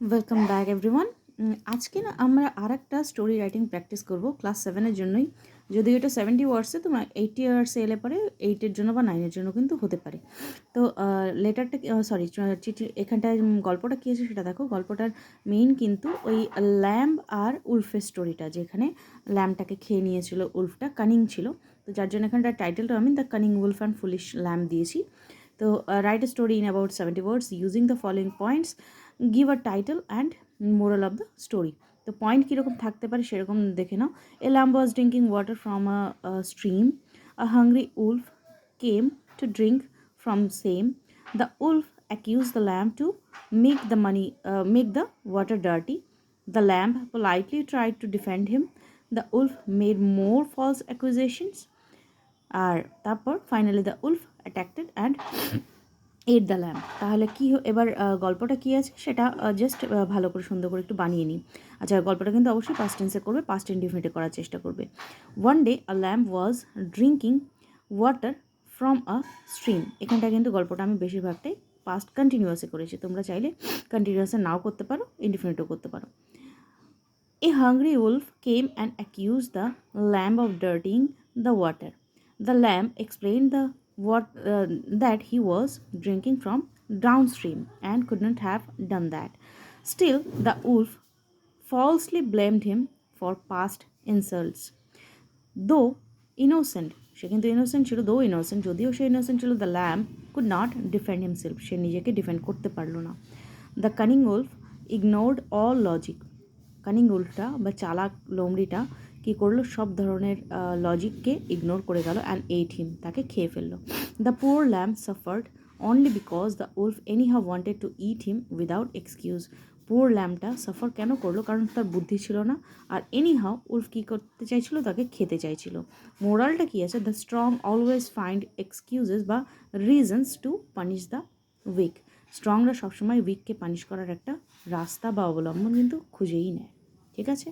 Welcome back everyone. আজকে না আমরা আর একটা স্টোরি রাইটিং প্র্যাকটিস করব ক্লাস 7-এর জন্যই। যদি এটা 70 ওয়ার্ডসে তোমার 80 ওয়ার্ডসে এলে পরে 8-এর জন্য বা 9-এর জন্য কিন্তু হতে পারে। তো লেটারটা সরি চিঠি এখানটায় গল্পটা কী আছে সেটা দেখো। গল্পটার মেইন কিন্তু ওই ল্যাম্ব আর উলফের স্টোরিটা, যেখানে ল্যাম্বটাকে খেয়ে নিয়েছিল উলফটা, কানিং ছিল। তো যার জন্য এখানটার টাইটেলটা আমি the cunning wolf and foolish lamb দিয়েছি। তো write a story in about 70 words using the following points, give a title and moral of the story. তো পয়েন্ট কীরকম থাকতে পারে সেরকম দেখে নাও। A lamb was drinking water from a stream, a hungry wolf came to drink from same, the wolf accused the lamb to make the water dirty. The lamb politely tried to defend him. The wolf made more false accusations. আর তারপর finally the wolf attacked and ate the lamb. তাহলে কী এবার গল্পটা কী আছে সেটা just ভালো করে সুন্দর করে একটু বানিয়ে নিই। আচ্ছা, গল্পটা কিন্তু অবশ্যই পাস্ট টেন্সে করবে, পাস্ট ইনডিফিনিটে করার চেষ্টা করবে। One day a lamb was drinking water from a stream. এখানটা কিন্তু গল্পটা আমি বেশিরভাগটাই পাস্ট কন্টিনিউয়াসে করেছি, তোমরা চাইলে কন্টিনিউয়াসে নাও করতে পারো, ইনডিফিনিটেও করতে পারো। A hungry wolf came and accused the lamb of dirtying the water. The lamb explained that he was drinking from downstream and couldn't have done that. Still, the wolf falsely blamed him for past insults. Though innocent, সে কিন্তু innocent ছিল, though innocent, যদিও সে innocent ছিল, the lamb could not defend himself, সে নিজেকে defend করতে পারলো না। The cunning wolf ignored all logic. Cunning উলফটা বা চালাক লোমড়িটা কী করলো, সব ধরনের লজিককে ইগনোর করে গেল অ্যান্ড এইট হিম, তাকে খেয়ে ফেললো। The poor lamb suffered only because the wolf anyhow wanted to eat him without excuse. Poor ল্যাম্বটা সাফার কেন করলো? কারণ তার বুদ্ধি ছিল না, আর এনিহাউ উলফ কী করতে চাইছিল, তাকে খেতে চাইছিল। মোরালটা কী আছে? The strong always find excuses বা reasons to punish the weak. স্ট্রংরা সবসময় উইককে পানিশ করার একটা রাস্তা বা অবলম্বন কিন্তু খুঁজেই নেয়। ঠিক আছে?